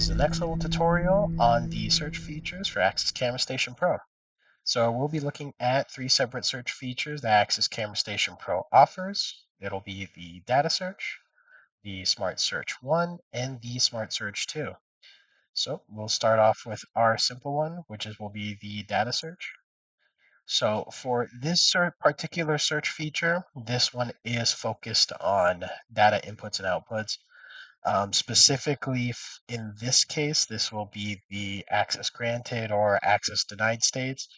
is the next level tutorial on the search features for ACS Camera Station Pro. So we'll be looking at three separate search features that ACS Camera Station Pro offers. It'll be the data search, the Smart Search 1, and the Smart Search 2. So we'll start off with our simple one, which will be the data search. So for this particular search feature, this one is focused on data inputs and outputs. Specifically, in this case, this will be the access granted or access denied states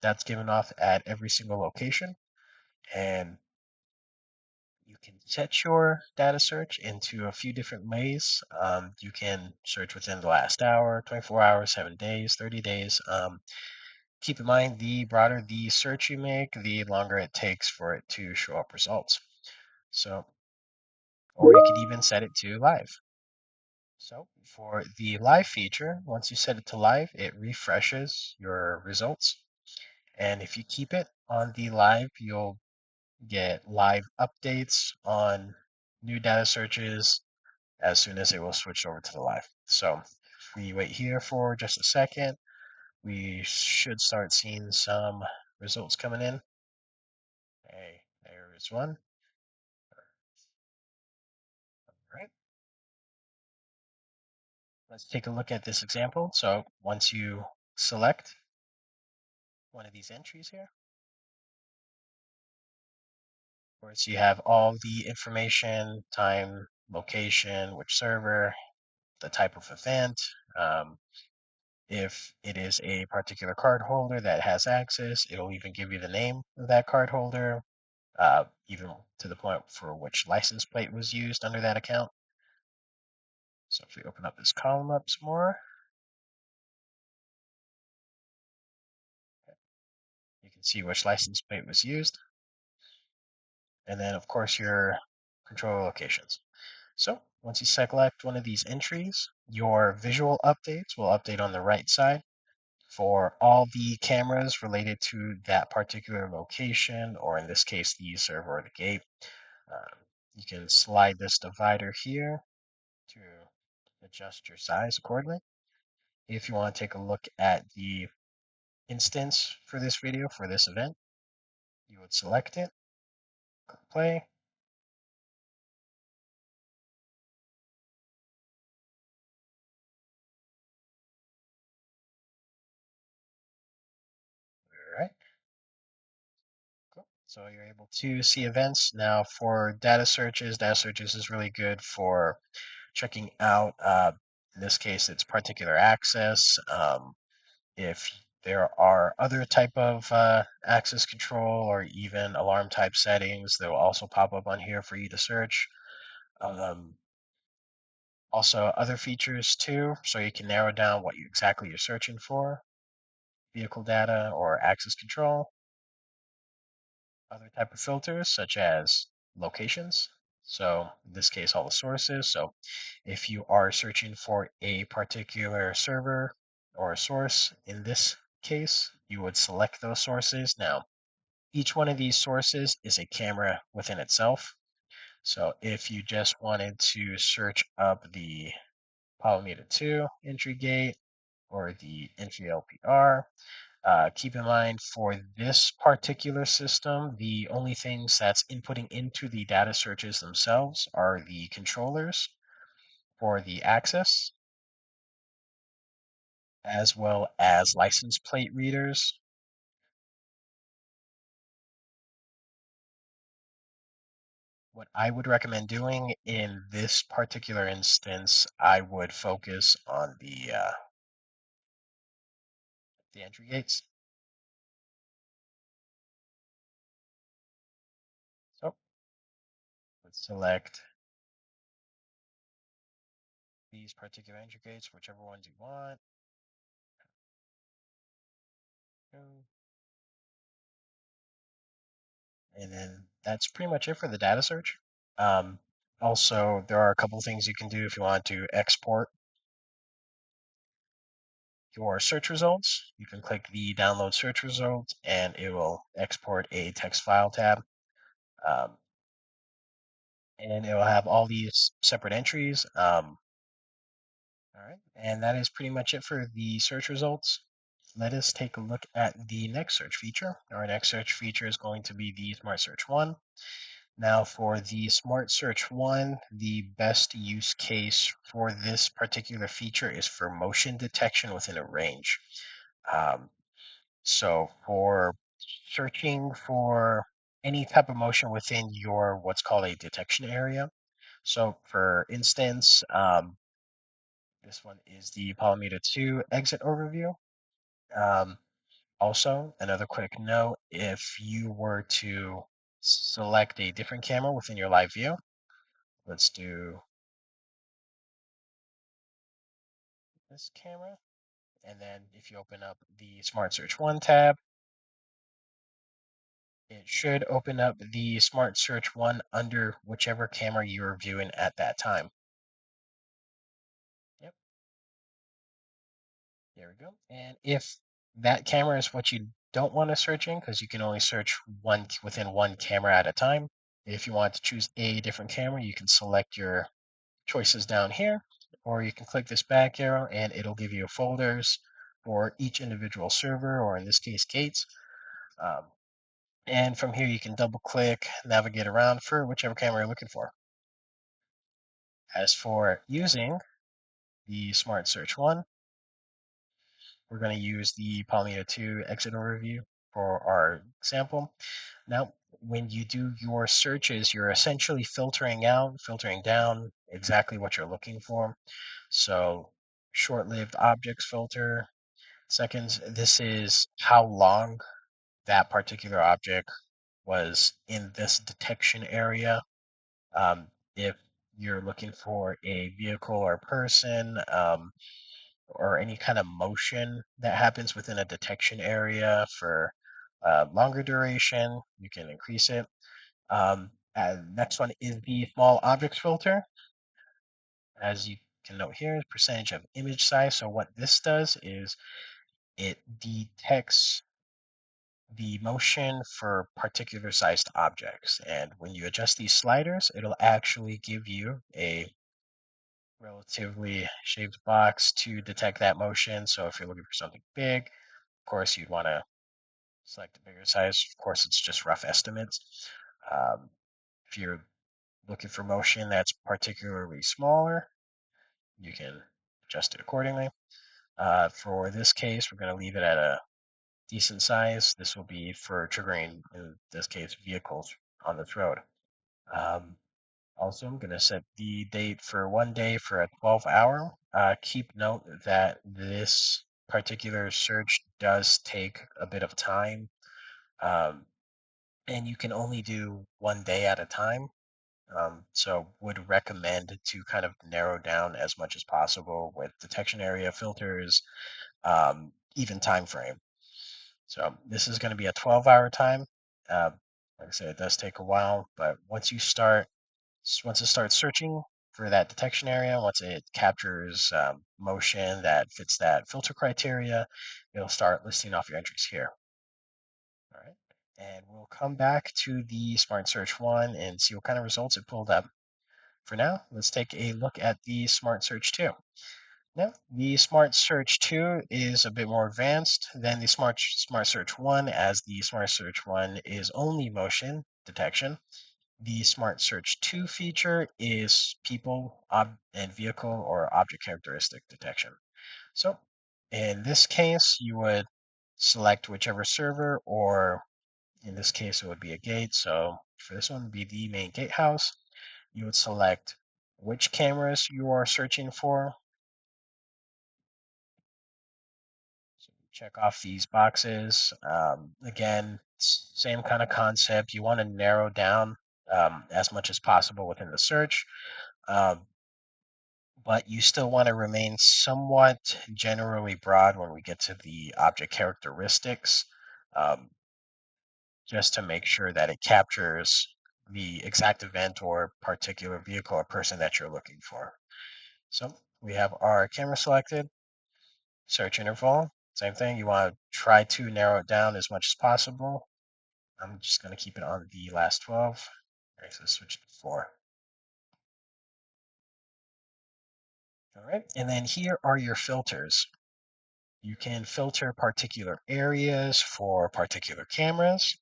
that's given off at every single location. And you can set your data search into a few different ways. You can search within the last hour, 24 hours, 7 days, 30 days. Keep in mind, the broader the search you make, the longer it takes for it to show up results. So, or you could even set it to live. So for the live feature, once you set it to live, it refreshes your results. And if you keep it on the live, you'll get live updates on new data searches as soon as it will switch over to the live. So if we wait here for just a second, we should start seeing some results coming in. Hey, there is one. All right. Let's take a look at this example. So once you select one of these entries here, of course, you have all the information, time, location, which server, the type of event, if it is a particular card holder that has access, it'll even give you the name of that card holder, even to the point for which license plate was used under that account. So if we open up this column up some more, you can see which license plate was used. And then, of course, your controller locations. So once you select one of these entries, your visual updates will update on the right side for all the cameras related to that particular location, or in this case, the server or the gate. You can slide this divider here to adjust your size accordingly. If you want to take a look at the instance for this video, for this event, you would select it, click play. All right. So you're able to see events. Now for data searches is really good for checking out, in this case, it's particular access. If there are other type of access control or even alarm type settings, they will also pop up on here for you to search. Also other features too, so you can narrow down what exactly you're searching for, vehicle data or access control. Other type of filters such as locations. So in this case, all the sources. So if you are searching for a particular server or a source, in this case, you would select those sources. Now, each one of these sources is a camera within itself. So if you just wanted to search up the Palomita 2 entry gate or the entry LPR, keep in mind for this particular system, the only things that's inputting into the data searches themselves are the controllers for the access, as well as license plate readers. What I would recommend doing in this particular instance, I would focus on the entry gates. So let's select these particular entry gates, whichever ones you want. And then that's pretty much it for the data search. Um, Also, there are a couple things you can do if you want to export your search results. You can click the download search results and it will export a text file tab. Um, and it will have all these separate entries. All All right, and that is pretty much it for the search results. Let us take a look at the next search feature. Our next search feature is going to be the Smart Search 1. Now for the Smart Search 1, the best use case for this particular feature is for motion detection within a range. Um, so for searching for any type of motion within your what's called a detection area. So for instance, this one is the Polymeter 2 exit overview. Um, Also, another quick note, if you were to select a different camera within your live view, let's do this camera. And then if you open up the Smart Search 1 tab, it should open up the Smart Search 1 under whichever camera you're viewing at that time. Yep, there we go. And if that camera is what you don't want to search in, because you can only search one within one camera at a time, if you want to choose a different camera, you can select your choices down here, or you can click this back arrow and it'll give you folders for each individual server, or in this case, gates. Um, and from here, you can double click, navigate around for whichever camera you're looking for. As for using the Smart Search 1, we're going to use the Polymeter 2 exit overview for our example. Now, when you do your searches, you're essentially filtering out, filtering down exactly what you're looking for. So short-lived objects filter, seconds, this is how long that particular object was in this detection area. If you're looking for a vehicle or person, or any kind of motion that happens within a detection area for longer duration, you can increase it. Next one is the small objects filter. As you can note here, percentage of image size. So what this does is it detects the motion for particular sized objects. And when you adjust these sliders, it'll actually give you a relatively shaped box to detect that motion. So if you're looking for something big, of course, you'd want to select a bigger size. Of course, it's just rough estimates. Um, if you're looking for motion that's particularly smaller, you can adjust it accordingly. For this case, we're going to leave it at a decent size. This will be for triggering, in this case, vehicles on this road. Also, I'm going to set the date for 1 day for a 12-hour. Keep note that this particular search does take a bit of time, um, and you can only do 1 day at a time. So would recommend to kind of narrow down as much as possible with detection area filters, even time frame. So this is going to be a 12-hour time. Uh, like I said, it does take a while, but once it starts searching for that detection area, once it captures motion that fits that filter criteria, it'll start listing off your entries here. All right, and we'll come back to the Smart Search 1 and see what kind of results it pulled up. For now, let's take a look at the Smart Search 2. Now, the Smart Search 2 is a bit more advanced than the Smart Search 1, as the Smart Search 1 is only motion detection. The Smart Search 2 feature is people and vehicle or object characteristic detection. So in this case, you would select whichever server, or in this case, it would be a gate. So for this one, it would be the main gatehouse. You would select which cameras you are searching for. So check off these boxes. Again, same kind of concept. You want to narrow down as much as possible within the search, um, but you still want to remain somewhat generally broad when we get to the object characteristics, um, just to make sure that it captures the exact event or particular vehicle or person that you're looking for. So we have our camera selected, search interval, same thing. You want to try to narrow it down as much as possible. I'm just going to keep it on the last 12. All right, so switch to 4. All right, and then here are your filters. You can filter particular areas for particular cameras.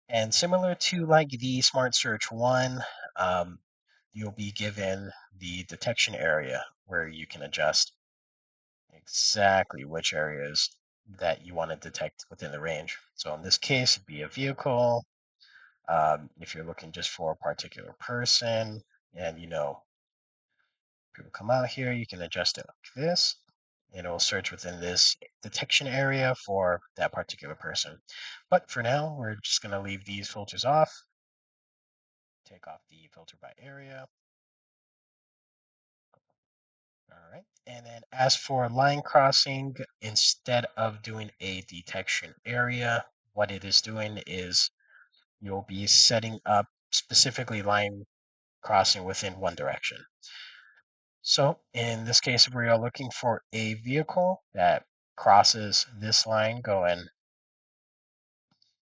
And similar to like the Smart Search 1, um, you'll be given the detection area where you can adjust exactly which areas that you want to detect within the range. So in this case, it'd be a vehicle. If you're looking just for a particular person, and people come out here, you can adjust it like this, and it will search within this detection area for that particular person. But for now, we're just going to leave these filters off. Take off the filter by area. All right. And then as for line crossing, instead of doing a detection area, what it is doing is you'll be setting up specifically line crossing within one direction. So in this case, we are looking for a vehicle that crosses this line going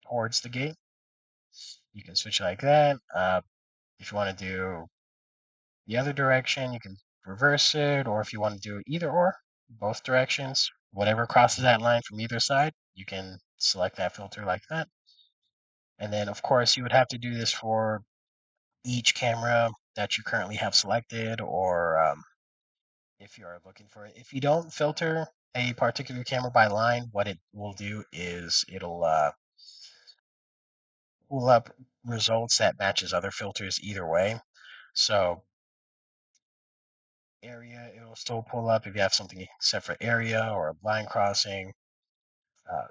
towards the gate. You can switch like that. If you want to do the other direction, you can reverse it, or if you want to do either or, both directions, whatever crosses that line from either side, you can select that filter like that. And then, of course, you would have to do this for each camera that you currently have selected, or if you are looking for it. If you don't filter a particular camera by line, what it will do is it'll pull up results that matches other filters either way. So area, it'll still pull up if you have something set for area or a line crossing. Uh,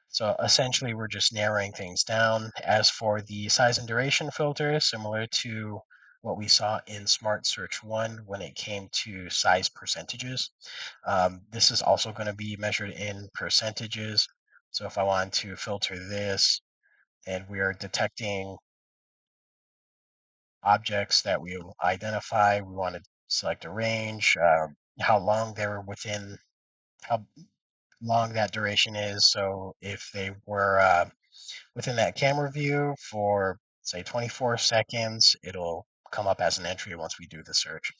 so essentially, we're just narrowing things down. As for the size and duration filter, similar to what we saw in Smart Search 1 when it came to size percentages, this is also going to be measured in percentages. So if I want to filter this and we are detecting objects that we identify, we want to select a range, how long they were within, how long that duration is. So if they were within that camera view for, say, 24 seconds, it'll come up as an entry once we do the search.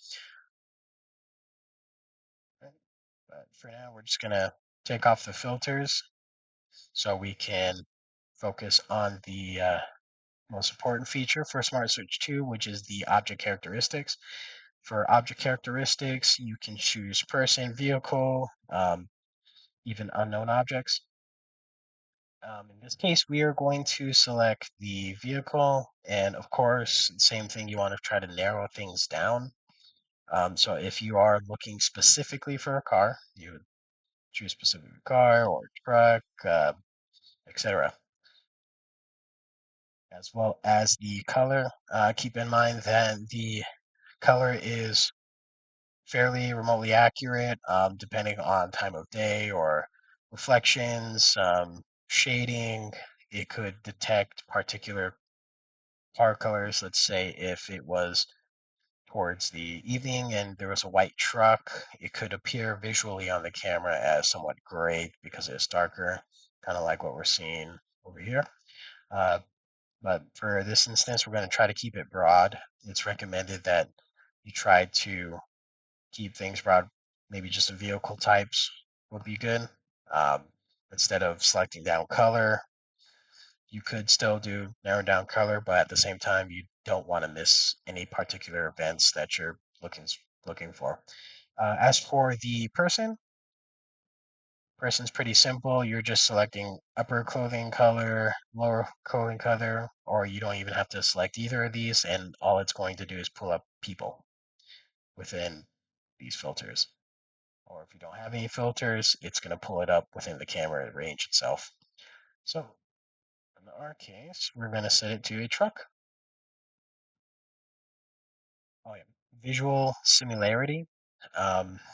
But for now, we're just going to take off the filters so we can focus on the most important feature for Smart Search 2, which is the object characteristics. For object characteristics, you can choose person, vehicle, even unknown objects. In this case, we are going to select the vehicle, and of course, same thing, you want to try to narrow things down. So if you are looking specifically for a car, you would choose specific car or truck, etc. As well as the color. Keep in mind that the color is fairly remotely accurate, depending on time of day or reflections, shading. It could detect particular car colors. Let's say if it was towards the evening and there was a white truck, it could appear visually on the camera as somewhat gray because it's darker, kind of like what we're seeing over here. Uh, but for this instance, we're going to try to keep it broad. It's recommended that you try to keep things broad. Maybe just the vehicle types would be good. Um, Instead of selecting down color, you could still do narrow down color, but at the same time, you don't want to miss any particular events that you're looking for. As for the person's pretty simple. You're just selecting upper clothing color, lower clothing color, or you don't even have to select either of these, and all it's going to do is pull up people within these filters. Or if you don't have any filters, it's going to pull it up within the camera range itself. So in our case, we're going to set it to a truck. Oh, yeah. Visual similarity.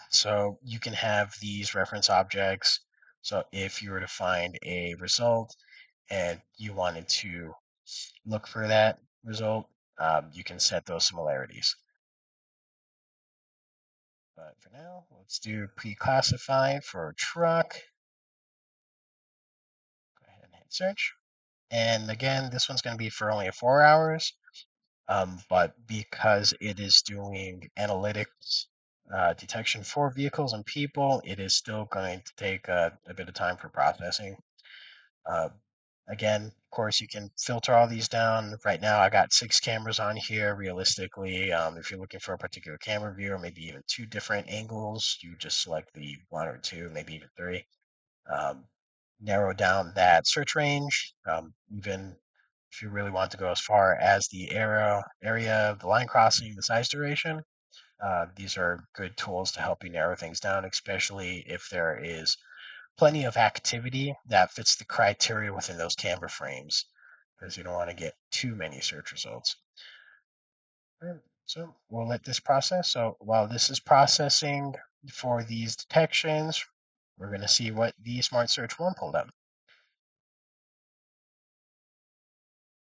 So you can have these reference objects. So if you were to find a result and you wanted to look for that result, you can set those similarities. But for now, let's do pre-classified for truck. Go ahead and hit search. And again, this one's going to be for only 4 hours. but because it is doing analytics detection for vehicles and people, it is still going to take a bit of time for processing. Uh, Again, of course, you can filter all these down. Right now, I got 6 cameras on here. Realistically, if you're looking for a particular camera view or maybe even 2 different angles, you just select the 1 or 2, maybe even 3. Um, Narrow down that search range. Even if you really want to go as far as the area, the line crossing, the size duration, these are good tools to help you narrow things down, especially if there is plenty of activity that fits the criteria within those camera frames, because you don't want to get too many search results. Right, so we'll let this process. So while this is processing for these detections, we're going to see what the Smart Search 1 pulled up.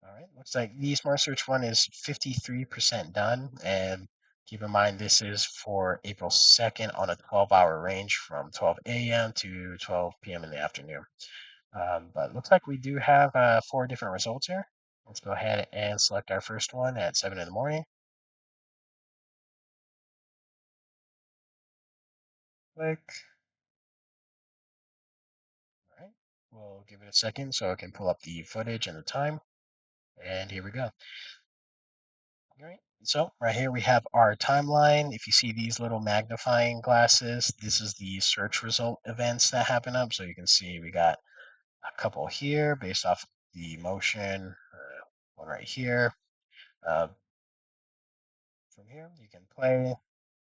All right, looks like the Smart Search 1 is 53% done. And keep in mind, this is for April 2nd on a 12-hour range from 12 a.m. to 12 p.m. in the afternoon. But looks like we do have 4 different results here. Let's go ahead and select our first one at 7 in the morning. Click. All right. We'll give it a second so it can pull up the footage and the time. And here we go. All right. So right here we have our timeline. If you see these little magnifying glasses, this is the search result events that happen up. So you can see we got a couple here based off the motion, one right here. Uh, from here, you can play,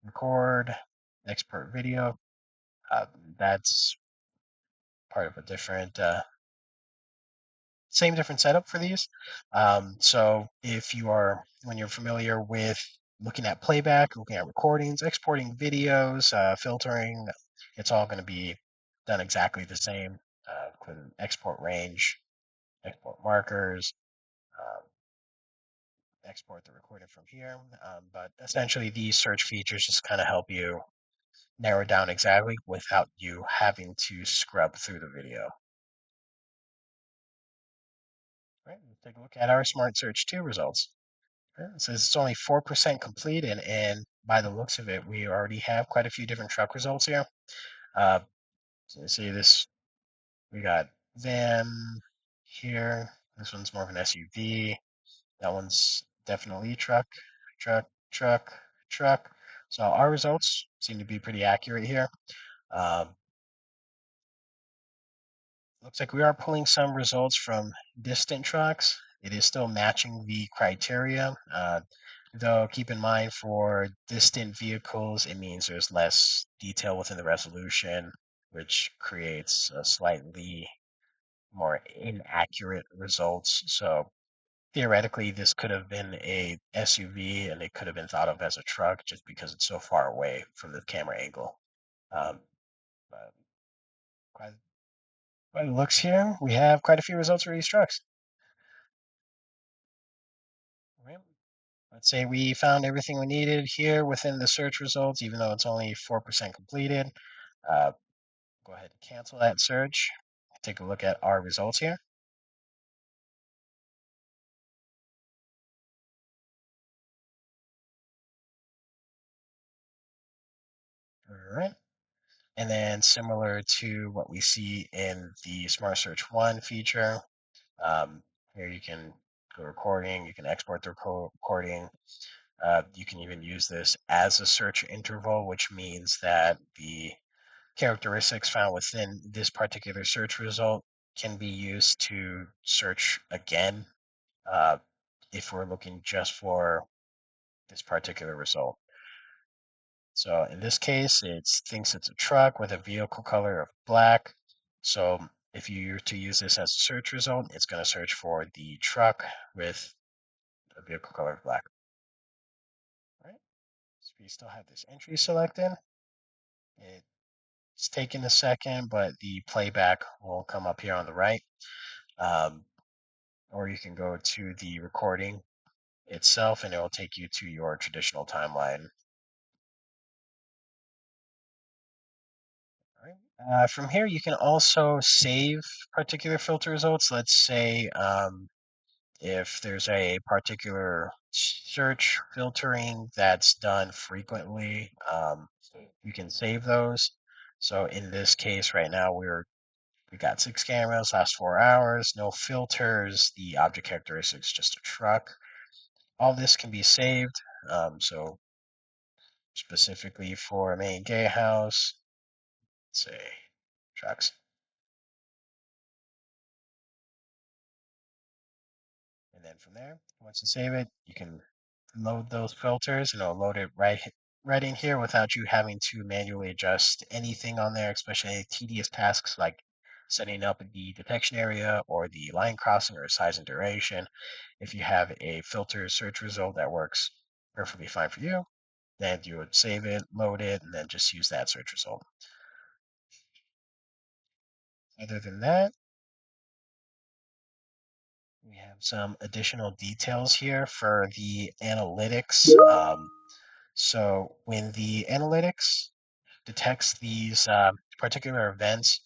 record, export video. Uh, that's part of a different, same different setup for these. So if you are, when you're familiar with looking at playback, looking at recordings, exporting videos, filtering, it's all going to be done exactly the same. Including export range, export markers, um, export the recording from here. But essentially, these search features just kind of help you narrow down exactly without you having to scrub through the video. Right, let's take a look at our Smart Search 2 results. Right, it says it's only 4% complete, and by the looks of it, we already have quite a few different truck results here. Uh, so you see this, we got van here. This one's more of an SUV. That one's definitely truck, truck, truck, truck. So our results seem to be pretty accurate here. Um, Looks like we are pulling some results from distant trucks. It is still matching the criteria, though keep in mind for distant vehicles, it means there's less detail within the resolution, which creates a slightly more inaccurate results. So theoretically, this could have been a SUV and it could have been thought of as a truck just because it's so far away from the camera angle. Um, but by the looks here, we have quite a few results for these trucks. Right. Let's say we found everything we needed here within the search results, even though it's only 4% completed. Uh, Go ahead and cancel that search. Take a look at our results here. All right. And then similar to what we see in the Smart Search 1 feature, here you can go recording, you can export the recording. You can even use this as a search interval, which means that the characteristics found within this particular search result can be used to search again uh, if we're looking just for this particular result. So in this case, it thinks it's a truck with a vehicle color of black. So if you were to use this as a search result, it's going to search for the truck with a vehicle color of black. All right. So we still have this entry selected. It's taking a second, but the playback will come up here on the right. Um, or you can go to the recording itself and it will take you to your traditional timeline. All right. From here, you can also save particular filter results. Let's say if there's a particular search filtering that's done frequently. You can save those. So in this case, right now we got 6 cameras, last 4 hours, no filters. The object characteristics just a truck. All this can be saved. So specifically for a main gay house, say trucks. And then from there, once you save it, you can load those filters and it'll load it right in here without you having to manually adjust anything on there, especially tedious tasks like setting up the detection area or the line crossing or size and duration. If you have a filter search result that works perfectly fine for you, then you would save it, load it, and then just use that search result. Other than that, we have some additional details here for the analytics. So when the analytics detects these particular events,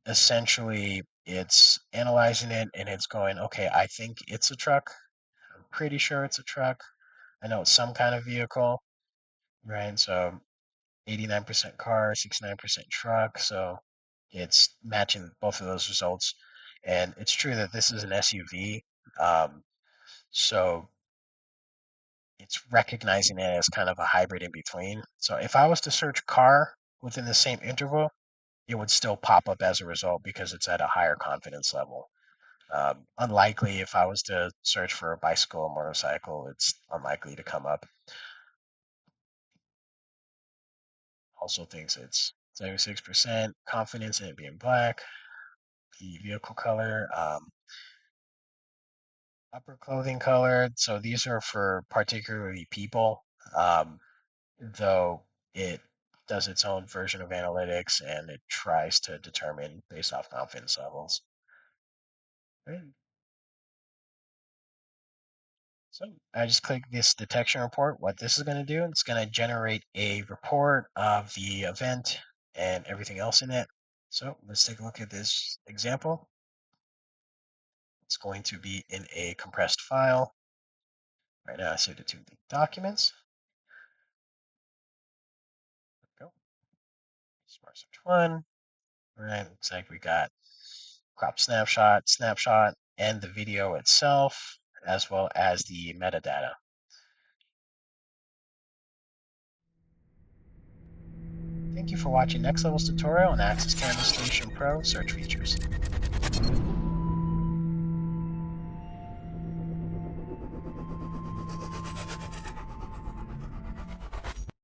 essentially it's analyzing it and it's going, okay, I think it's a truck. I'm pretty sure it's a truck. I know it's some kind of vehicle, right? So 89% car, 69% truck. So it's matching both of those results. And it's true that this is an SUV. Um, so it's recognizing it as kind of a hybrid in between. So if I was to search car within the same interval, it would still pop up as a result because it's at a higher confidence level. Unlikely if I was to search for a bicycle or motorcycle, it's unlikely to come up. Also thinks it's 76% confidence in it being black. The vehicle color, upper clothing color. So these are for particularly people. Though it does its own version of analytics and it tries to determine based off confidence levels. Right. So I just click this detection report. What this is going to do, it's going to generate a report of the event and everything else in it. So let's take a look at this example. It's going to be in a compressed file. Right now I saved it to the documents. There we go. Smart Search 1. All right, looks like we got crop snapshot, and the video itself, as well as the metadata. Thank you for watching Next Level's tutorial on ACS Camera Station Pro search features.